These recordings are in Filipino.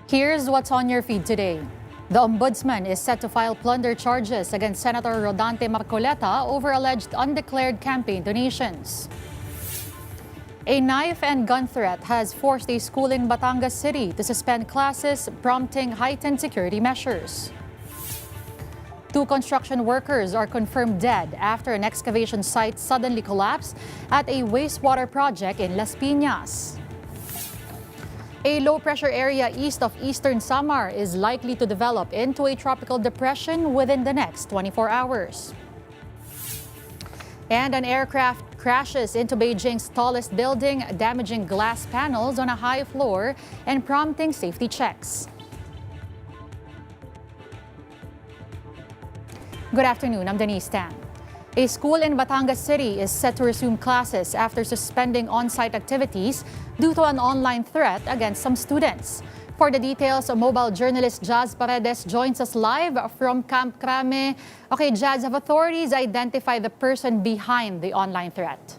Here's what's on your feed today. The Ombudsman is set to file plunder charges against Senator Rodante Marcoleta over alleged undeclared campaign donations. A knife and gun threat has forced a school in Batangas City to suspend classes, prompting heightened security measures. 2 construction workers are confirmed dead after an excavation site suddenly collapsed at a wastewater project in Las Piñas. A low-pressure area east of eastern Samar is likely to develop into a tropical depression within the next 24 hours. And an aircraft crashes into Beijing's tallest building, damaging glass panels on a high floor and prompting safety checks. Good afternoon, I'm Denise Tan. A school in Batangas City is set to resume classes after suspending on-site activities due to an online threat against some students. For the details, mobile journalist Jazz Paredes joins us live from Camp Crame. Okay, Jazz, have authorities identified the person behind the online threat?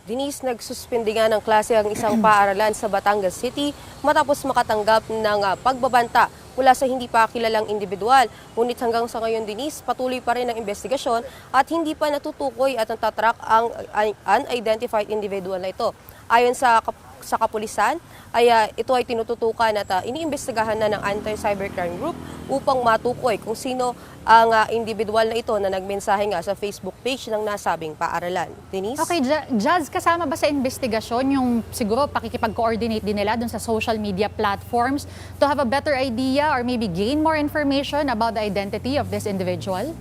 Denise, nagsuspindi nga ng klase ang isang paaralan sa Batangas City matapos makatanggap ng pagbabanta mula sa hindi pa kilalang individual. Ngunit hanggang sa ngayon, Denise, patuloy pa rin ang investigasyon at hindi pa natutukoy at natatrack ang unidentified individual na ito. Ayon sa kapulisan, ito ay tinututukan at iniimbestigahan na ng Anti-Cybercrime Group upang matukoy kung sino ang individual na ito na nagmensahe nga sa Facebook page ng nasabing paaralan. Denise? Okay, Jazz, kasama ba sa investigasyon yung siguro pakikipag-coordinate din nila dun sa social media platforms to have a better idea or maybe gain more information about the identity of this individual?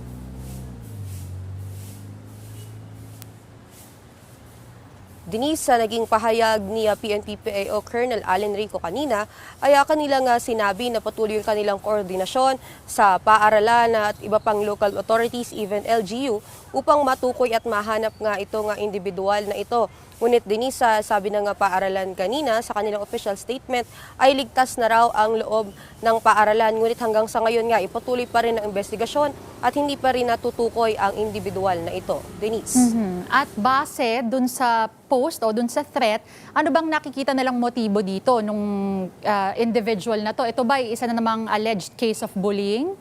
Denise, sa naging pahayag ni PNP PAO Colonel Allen Rico kanina, ay kanilang sinabi na patuloy yung kanilang koordinasyon sa paaralan at iba pang local authorities, even LGU, upang matukoy at mahanap nga itong individual na ito. Ngunit Denise, sabi ng paaralan kanina sa kanilang official statement ay ligtas na raw ang loob ng paaralan. Ngunit hanggang sa ngayon nga ipatuloy pa rin ang investigasyon at hindi pa rin natutukoy ang individual na ito. Denise? At base dun sa post o dun sa threat, ano bang nakikita nilang motibo dito nung individual na to? Ito ba isa na namang alleged case of bullying?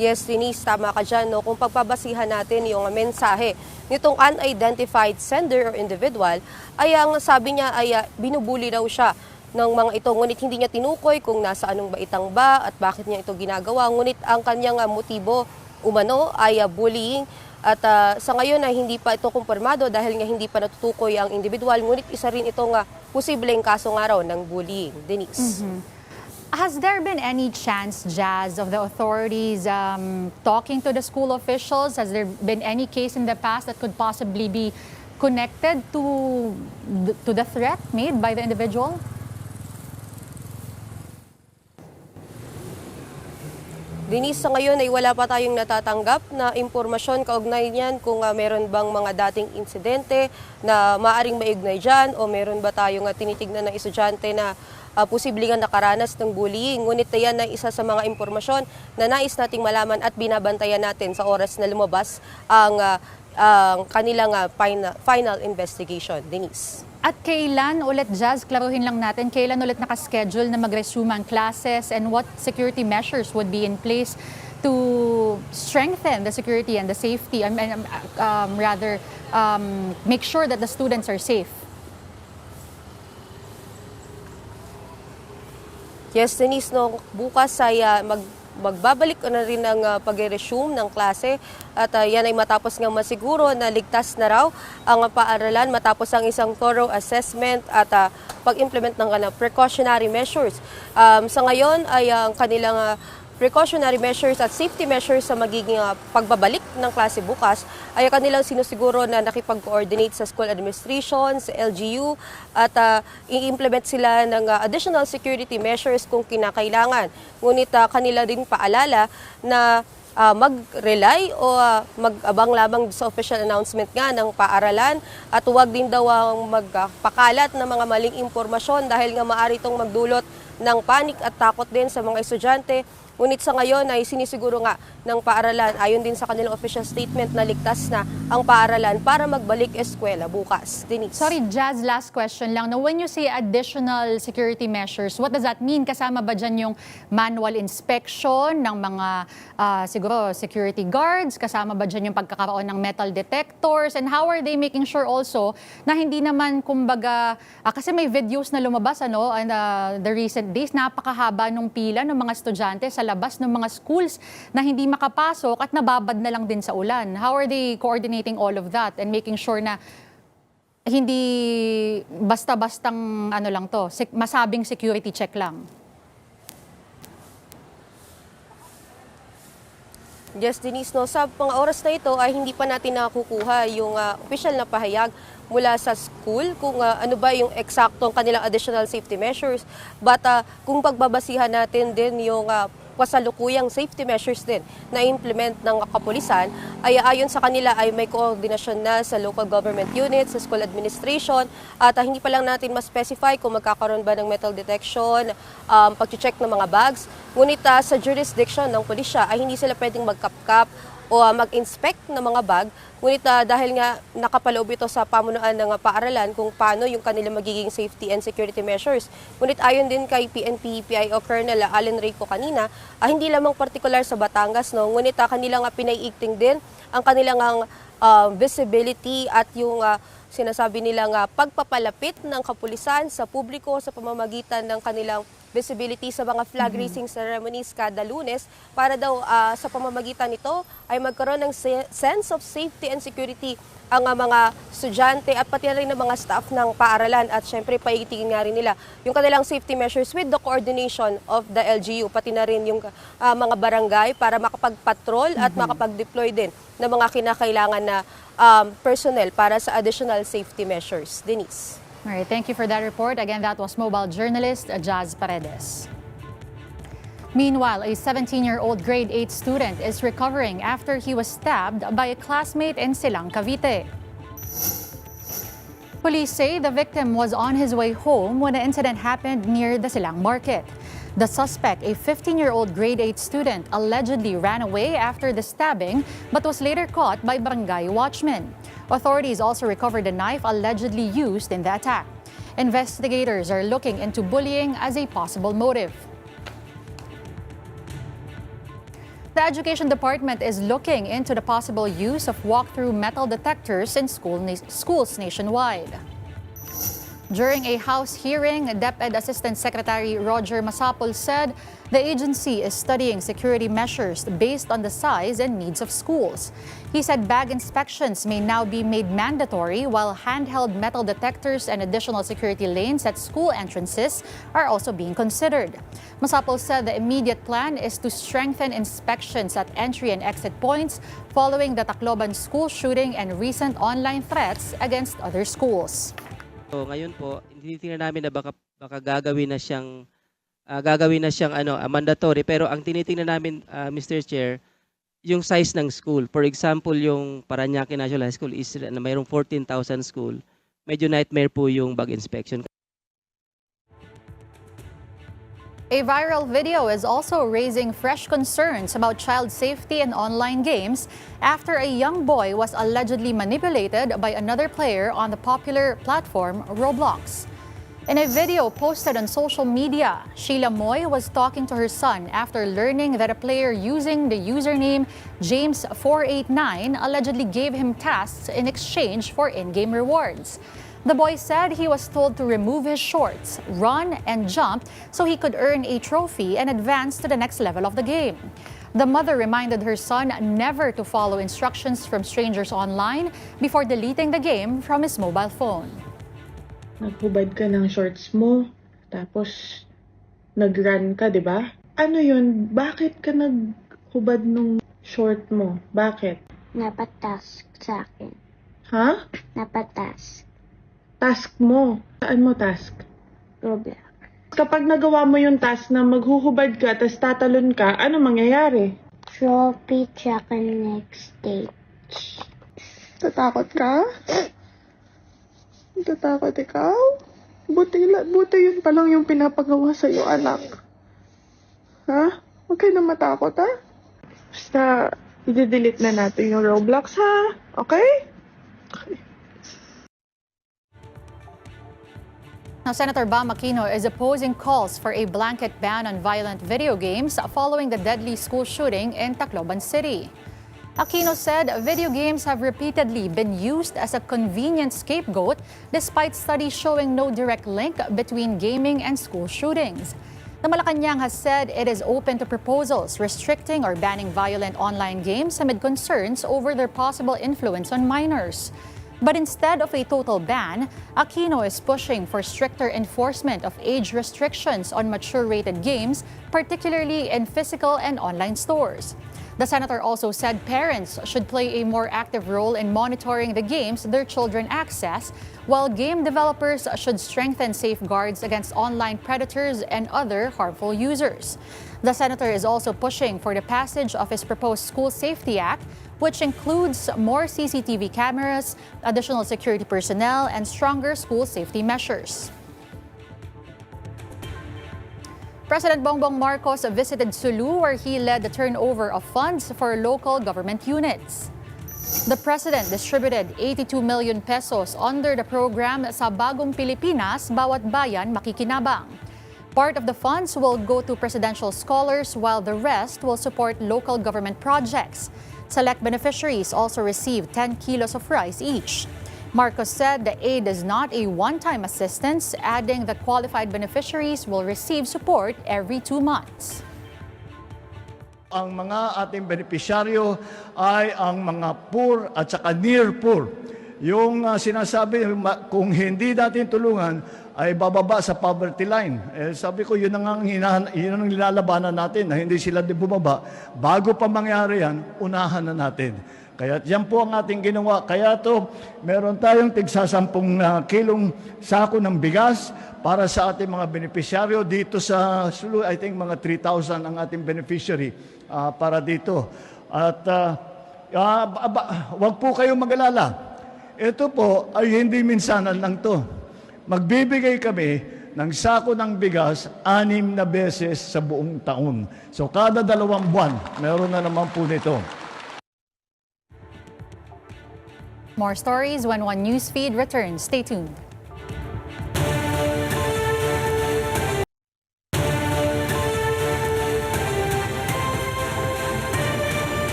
Yes, Denise, tama ka dyan. No? Kung pagpabasihan natin yung mensahe nitong unidentified sender or individual, ay ang sabi niya ay binubuli daw siya ng mga ito. Ngunit hindi niya tinukoy kung nasa anong baitang ba at bakit niya ito ginagawa. Ngunit ang kanyang motibo umano ay bullying. At sa ngayon ay hindi pa ito kumpirmado dahil nga hindi pa natutukoy ang individual. Ngunit isa rin itong posibleng kaso nga raw ng bullying. Denise? Has there been any chance, Jazz, of the authorities talking to the school officials? Has there been any case in the past that could possibly be connected to the threat made by the individual? Denise, sa ngayon ay wala pa tayong natatanggap na impormasyon kaugnay niyan kung meron bang mga dating insidente na maaring maignay dyan o meron ba tayong tinitignan ng estudyante na posibleng nakaranas ng bullying. Ngunit yan ay isa sa mga impormasyon na nais nating malaman at binabantayan natin sa oras na lumabas ang kanilang final investigation. Denise? At kailan ulit, Jazz, klaruhin lang natin, kailan ulit nakaschedule na mag-resume ang classes and what security measures would be in place to strengthen the security and the safety, make sure that the students are safe? Yes, Denise, no, bukas ay magbabalik na rin ang pag-resume ng klase at yan ay matapos nga masiguro na ligtas na raw ang paaralan matapos ang isang thorough assessment at pag-implement ng precautionary measures. Sa ngayon ay ang kanilang precautionary measures at safety measures sa magiging pagbabalik ng klase bukas ay kanilang sinusiguro na nakipag-coordinate sa school administration, sa LGU at i-implement sila ng additional security measures kung kinakailangan. Ngunit kanila din paalala na mag-rely o mag-abang lamang sa official announcement nga ng paaralan at huwag din daw ang magpakalat ng mga maling impormasyon dahil nga maaari itong magdulot ng panik at takot din sa mga estudyante. Ngunit sa ngayon ay sinisiguro nga ng paaralan ayon din sa kanilang official statement na ligtas na ang paaralan para magbalik eskwela bukas. Denise. Sorry, Jazz, last question lang. Now, when you say additional security measures, what does that mean? Kasama ba dyan yung manual inspection ng mga siguro security guards? Kasama ba dyan yung pagkakaroon ng metal detectors? And how are they making sure also na hindi naman kumbaga, kasi may videos na lumabas and the recent days, napakahaba nung pila ng mga estudyante sa labas ng mga schools na hindi makapasok at nababad na lang din sa ulan. How are they coordinating all of that and making sure na hindi basta-bastang lang to, masabing security check lang? Yes, Denise, no, sa mga oras na ito ay hindi pa natin nakukuha yung official na pahayag mula sa school kung ano ba yung eksaktong kanilang additional safety measures. But kung pagbabasihan natin din yung kasalukuyang safety measures din na implement ng kapulisan, ay ayon sa kanila ay may koordinasyon na sa local government units, sa school administration, at hindi pa lang natin ma-specify kung magkakaroon ba ng metal detection, pag-check ng mga bags. Ngunit sa jurisdiction ng pulisya ay hindi sila pwedeng magkapkap o mag-inspect ng mga bag. Ngunit dahil nga nakapaloob ito sa pamunuan ng paaralan kung paano yung kanilang magiging safety and security measures. Ngunit ayon din kay PNP PIO Colonel Allen Rico kanina, hindi lamang particular sa Batangas, no, ngunit kanilang pinaiigting din ang kanilang visibility at yung sinasabi nilang pagpapalapit ng kapulisan sa publiko sa pamamagitan ng kanilang visibility sa mga flag raising ceremonies kada Lunes para daw sa pamamagitan nito ay magkaroon ng sense of safety and security ang mga estudyante at pati rin ng mga staff ng paaralan, at syempre paitigin nga rin nila yung kanilang safety measures with the coordination of the LGU, pati na rin yung mga barangay para makapag-patrol at makapag-deploy din ng mga kinakailangan na personnel para sa additional safety measures. Denise. All right, thank you for that report. Again, that was mobile journalist Jazz Paredes. Meanwhile, a 17-year-old grade 8 student is recovering after he was stabbed by a classmate in Silang, Cavite. Police say the victim was on his way home when the incident happened near the Silang Market. The suspect, a 15-year-old grade 8 student, allegedly ran away after the stabbing but was later caught by barangay watchmen. Authorities also recovered a knife allegedly used in the attack. Investigators are looking into bullying as a possible motive. The Education Department is looking into the possible use of walk-through metal detectors in schools nationwide. During a House hearing, DepEd Assistant Secretary Roger Masapol said the agency is studying security measures based on the size and needs of schools. He said bag inspections may now be made mandatory, while handheld metal detectors and additional security lanes at school entrances are also being considered. Masapol said the immediate plan is to strengthen inspections at entry and exit points following the Tacloban school shooting and recent online threats against other schools. So ngayon po, tinitingnan namin na baka gagawin na siyang mandatory, pero ang tinitingnan namin, Mr. Chair, yung size ng school. For example, yung Parañaque National High School is mayroong 14,000 school. Medyo nightmare po yung bag inspection. A viral video is also raising fresh concerns about child safety in online games after a young boy was allegedly manipulated by another player on the popular platform Roblox. In a video posted on social media, Sheila Moy was talking to her son after learning that a player using the username James489 allegedly gave him tasks in exchange for in-game rewards. The boy said he was told to remove his shorts, run, and jump so he could earn a trophy and advance to the next level of the game. The mother reminded her son never to follow instructions from strangers online before deleting the game from his mobile phone. Naghubad ka ng shorts mo, tapos nag-run ka, di ba? Ano yun? Bakit ka naghubad nung short mo? Bakit? Napatask sa akin. Ha? Napatask. Task mo. Saan mo task? Roblox. Kapag nagawa mo yung task na maghuhubad ka, tapos tatalon ka, ano mangyayari? Trophy tsaka next stage. Tatakot ka? Tatakot ikaw? Buti yun pa lang yung pinapagawa sa'yo, anak. Ha? Huwag kayo na matakot, ha? Basta, i-delete na natin yung Roblox, ha? Okay? Now, Senator Bam Aquino is opposing calls for a blanket ban on violent video games following the deadly school shooting in Tacloban City. Aquino said video games have repeatedly been used as a convenient scapegoat despite studies showing no direct link between gaming and school shootings. The Malacanang has said it is open to proposals restricting or banning violent online games amid concerns over their possible influence on minors. But instead of a total ban, Aquino is pushing for stricter enforcement of age restrictions on mature-rated games, particularly in physical and online stores. The senator also said parents should play a more active role in monitoring the games their children access, while game developers should strengthen safeguards against online predators and other harmful users. The senator is also pushing for the passage of his proposed School Safety Act, which includes more CCTV cameras, additional security personnel, and stronger school safety measures. President Bongbong Marcos visited Sulu, where he led the turnover of funds for local government units. The president distributed 82 million pesos under the program Sa Bagong Pilipinas, Bawat Bayan Makikinabang. Part of the funds will go to presidential scholars, while the rest will support local government projects. Select beneficiaries also received 10 kilos of rice each. Marcos said the aid is not a one-time assistance, adding that qualified beneficiaries will receive support every 2 months. Ang mga ating benepisyaryo ay ang mga poor at saka near poor. Yung sinasabi, kung hindi natin tulungan, ay bababa sa poverty line. Sabi ko, yun ang nilalabanan natin, na hindi sila bumaba. Bago pa mangyari yan, unahan na natin. Kaya yan po ang ating ginawa. Kaya to, meron tayong tig-10 kilong sako ng bigas para sa ating mga benepisyaryo dito sa Sulu. I think mga 3,000 ang ating beneficiary para dito. At wag po kayong mag-alala. Ito po ay hindi minsanan lang to. Magbibigay kami ng sako ng bigas 6 na beses sa buong taon. So kada 2 buwan, meron na naman po nito. More stories when One Newsfeed returns. Stay tuned.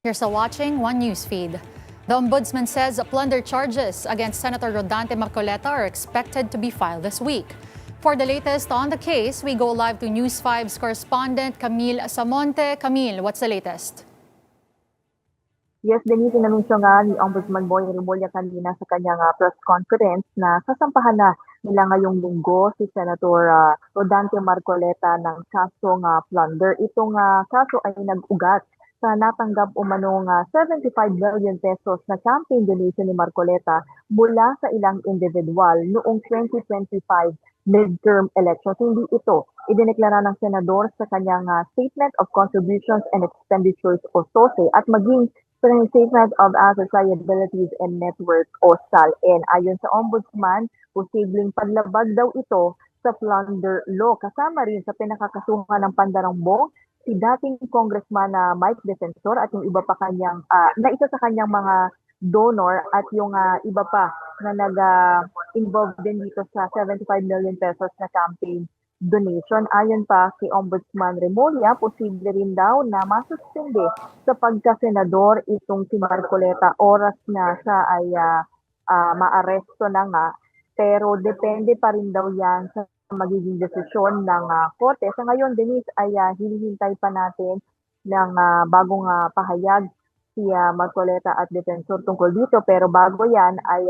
You're still watching One Newsfeed. The Ombudsman says plunder charges against Senator Rodante Marcoleta are expected to be filed this week. For the latest on the case, we go live to News 5's correspondent Camille Samonte. Camille, what's the latest? Yes, Denise, inanunsyo nga ni Ombudsman Boy Remulla kanina sa kanyang press conference na sasampahan na nila ngayong linggo si Senator Rodante Marcoleta ng kasong plunder. Itong kaso ay nag-ugat sa natanggap umanong 75 million pesos na campaign donation ni Marcoleta mula sa ilang individual noong 2025 midterm elections. Hindi ito idineklara ng senador sa kanyang Statement of Contributions and Expenditures o SOSE at maging sa Statement of Assets, Liabilities and Net Worth o SALN. Ayon sa Ombudsman, posibleng paglabag daw ito sa plunder law. Kasama rin sa pinakakasuhan ng Pandarangbong si dating Congressman Mike Defensor at yung iba pa kanyang, na isa sa kanyang mga donor at yung iba pa na nag-involved din dito sa 75 million pesos na campaign donation. Ayon pa kay Ombudsman Remulla, posible rin daw na masuspende sa pagkasenador itong si Marcoleta. Oras na siya ay maaresto na nga, pero depende pa rin daw yan sa magiging desisyon ng korte. Sa ngayon, Denise, ay hinihintay pa natin ng bagong pahayag si Marcoleta at Defensor tungkol dito. Pero bago yan, ay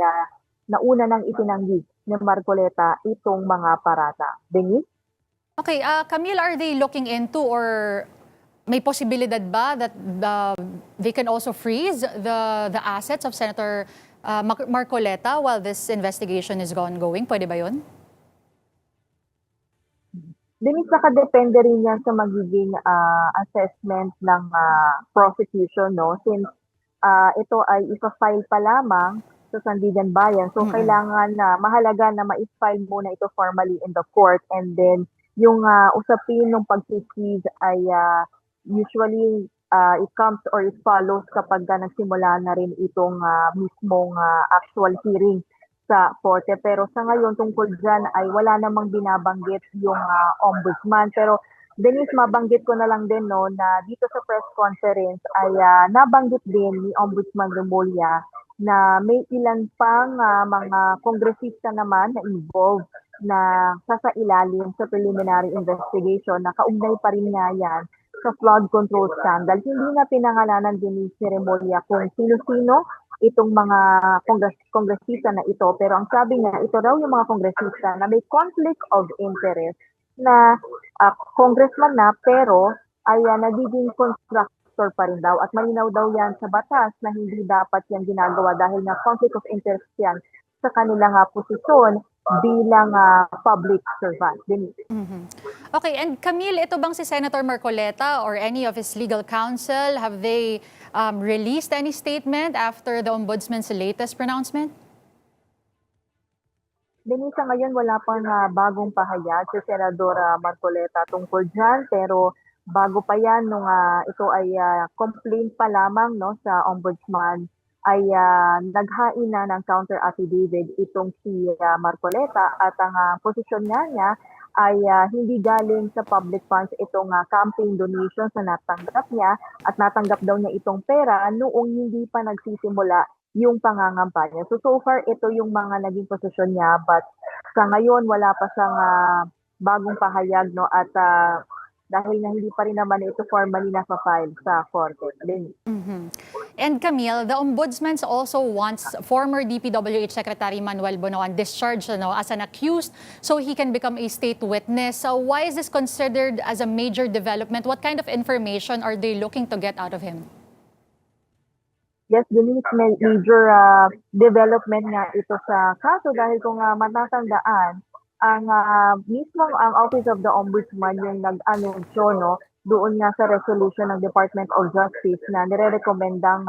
nauna nang itinanggi ni Marcoleta itong mga parata. Denise? Okay, Camille, are they looking into or may posibilidad ba that they can also freeze the assets of Senator Marcoleta while this investigation is ongoing? Pwede ba yun? Denise, nakadepende rin yan sa magiging assessment ng prosecution, no? Since ito ay isa-file pa lamang sa Sandigan Bayan. So, kailangan na mahalaga na ma-file muna ito formally in the court. And then, yung usapin ng pag-freeze ay usually it comes or it follows kapag nagsimula na rin itong mismong actual hearing sa korte. Pero sa ngayon tungkol dyan ay wala namang binabanggit yung ombudsman. Pero Denise, mabanggit ko na lang din no, na dito sa press conference ay nabanggit din ni Ombudsman Remulla na may ilan pang mga kongresista naman na involved na sasailalim sa preliminary investigation na kaugnay pa rin nga yan sa flood control scandal. Hindi na pinangalanan din ni Remulla kung sino-sino itong mga kongresista na ito. Pero ang sabi nga, ito raw yung mga kongresista na may conflict of interest na congressman na pero ay nagiging contractor pa rin daw at malinaw daw yan sa batas na hindi dapat yan ginagawa dahil na conflict of interest yan sa kanilang posisyon bilang public servant. Okay, and Camille, ito bang si Senator Marcoleta or any of his legal counsel, have they released any statement after the Ombudsman's latest pronouncement? Denise, ngayon wala pang bagong pahayag si Senador Marcoleta tungkol dyan, pero bago pa yan, nung ito ay complaint pa lamang no, sa Ombudsman, ay naghain na ng counter affidavit itong si Marcoleta at ang posisyon niya ay hindi galing sa public funds itong campaign donations na natanggap niya at natanggap daw niya itong pera noong hindi pa nagsisimula yung pangangampanya. So far, ito yung mga naging posisyon niya, but sa ngayon, wala pa siyang bagong pahayag, no? At dahil na hindi pa rin naman ito formally nasa-file sa korte. And Camille, the Ombudsman also wants former DPWH Secretary Manuel Bonoan discharged as an accused so he can become a state witness. So why is this considered as a major development? What kind of information are they looking to get out of him? Yes, Denise, major development nga ito sa kaso dahil kung matatandaan, ang Office of the Ombudsman yung nag-anunsyo no, doon nga sa resolution ng Department of Justice na nire-recommendang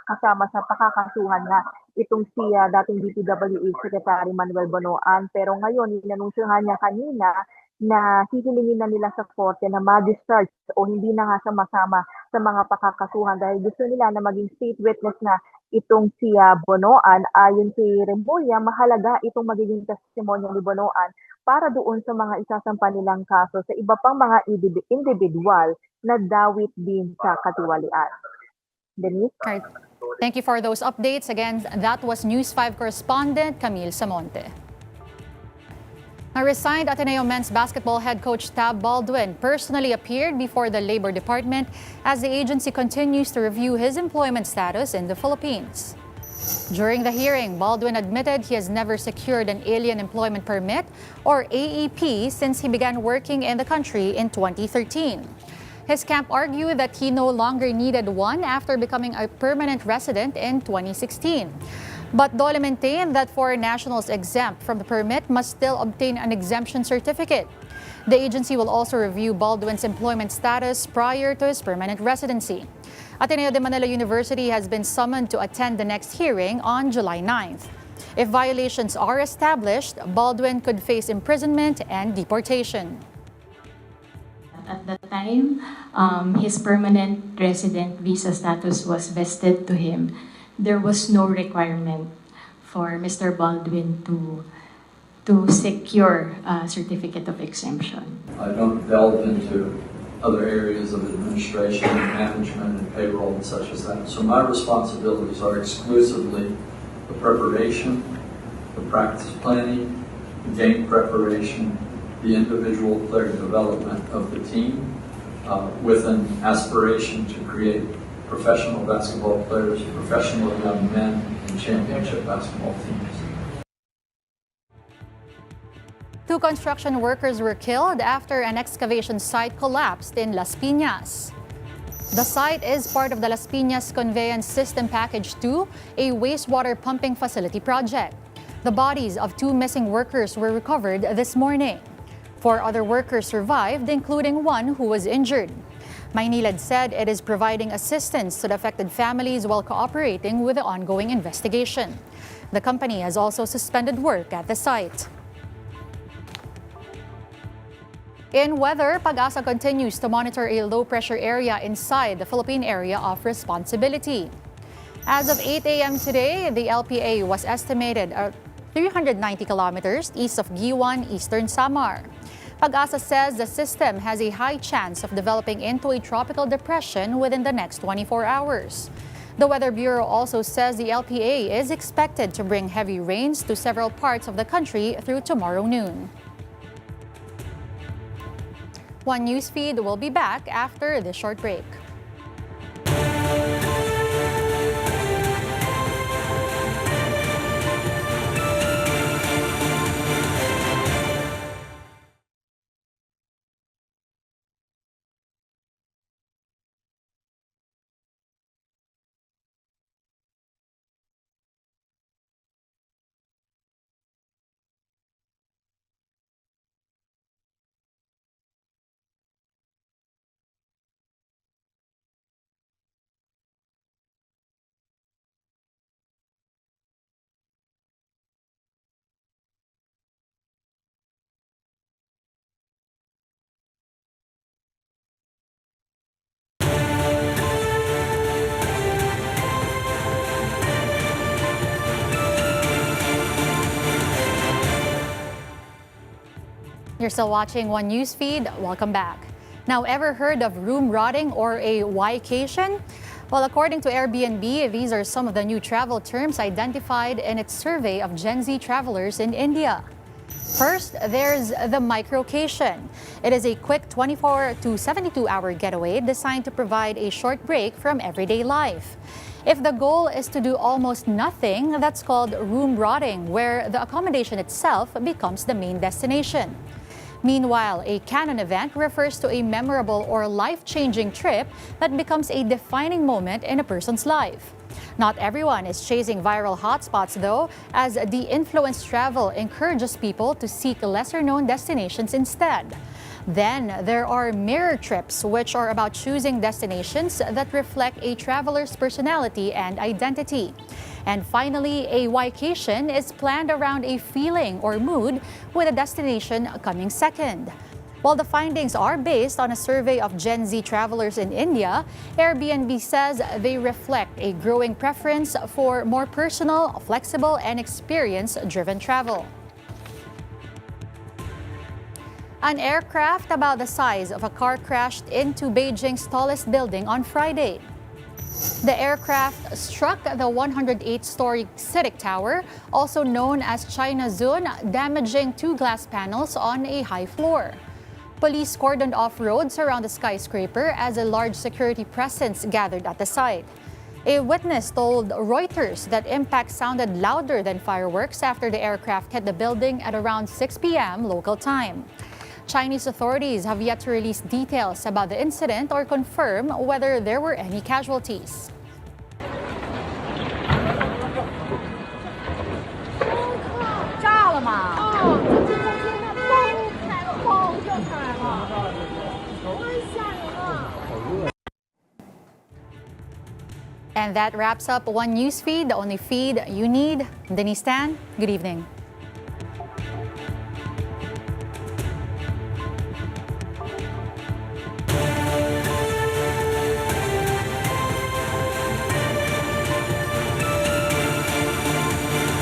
kasama sa pakakasuhan nga itong si dating DPWH Secretary Manuel Bonoan. Pero ngayon, inanunsyo nga niya kanina na hihilingin na nila sa korte na ma-discharge o hindi na nga sama-sama sa mga pakakasuhan dahil gusto nila na maging state witness na itong si Bonoan. Ayon si Remulla, mahalaga itong magiging testimonya ni Bonoan para doon sa mga isasampa nilang kaso sa iba pang mga individual na dawit din sa katiwalian. Denise? Right. Thank you for those updates. Again, that was News 5 correspondent Camille Samonte. A resigned Ateneo men's basketball head coach Tab Baldwin personally appeared before the Labor Department as the agency continues to review his employment status in the Philippines. During the hearing, Baldwin admitted he has never secured an alien employment permit or AEP since he began working in the country in 2013. His camp argued that he no longer needed one after becoming a permanent resident in 2016. But Dole maintained that foreign nationals exempt from the permit must still obtain an exemption certificate. The agency will also review Baldwin's employment status prior to his permanent residency. Ateneo de Manila University has been summoned to attend the next hearing on July 9th. If violations are established, Baldwin could face imprisonment and deportation. At that time, his permanent resident visa status was vested to him. There was no requirement for Mr. Baldwin to secure a certificate of exemption. I don't delve into other areas of administration, management, and payroll and such as that. So my responsibilities are exclusively the preparation, the practice planning, the game preparation, the individual player development of the team, with an aspiration to create professional basketball players, professional young men, and championship basketball teams. Two construction workers were killed after an excavation site collapsed in Las Piñas. The site is part of the Las Piñas Conveyance System Package 2, a wastewater pumping facility project. The bodies of two missing workers were recovered this morning. 4 other workers survived, including one who was injured. Maynilad said it is providing assistance to the affected families while cooperating with the ongoing investigation. The company has also suspended work at the site. In weather, Pag-asa continues to monitor a low-pressure area inside the Philippine Area of Responsibility. As of 8 a.m. today, the LPA was estimated at 390 kilometers east of Giwan, Eastern Samar. Pag-asa says the system has a high chance of developing into a tropical depression within the next 24 hours. The Weather Bureau also says the LPA is expected to bring heavy rains to several parts of the country through tomorrow noon. One Newsfeed will be back after this short break. You're still watching One Newsfeed. Welcome back. Now, ever heard of room rotting or a whycation? Well, according to Airbnb, these are some of the new travel terms identified in its survey of Gen Z travelers in India. First, there's the microcation. It is a quick 24 to 72-hour getaway designed to provide a short break from everyday life. If the goal is to do almost nothing, that's called room rotting, where the accommodation itself becomes the main destination. Meanwhile, a canon event refers to a memorable or life-changing trip that becomes a defining moment in a person's life. Not everyone is chasing viral hotspots, though, as de-influenced travel encourages people to seek lesser-known destinations instead. Then there are mirror trips, which are about choosing destinations that reflect a traveler's personality and identity. And finally, a whycation is planned around a feeling or mood, with a destination coming second. While the findings are based on a survey of Gen Z travelers in India, Airbnb says they reflect a growing preference for more personal, flexible, and experience-driven travel. An aircraft about the size of a car crashed into Beijing's tallest building on Friday. The aircraft struck the 108-story CITIC Tower, also known as China Zone, damaging two glass panels on a high floor. Police cordoned off roads around the skyscraper as a large security presence gathered at the site. A witness told Reuters that impact sounded louder than fireworks after the aircraft hit the building at around 6 p.m. local time. Chinese authorities have yet to release details about the incident or confirm whether there were any casualties. And that wraps up One Newsfeed, the only feed you need. Denise Tan, good evening.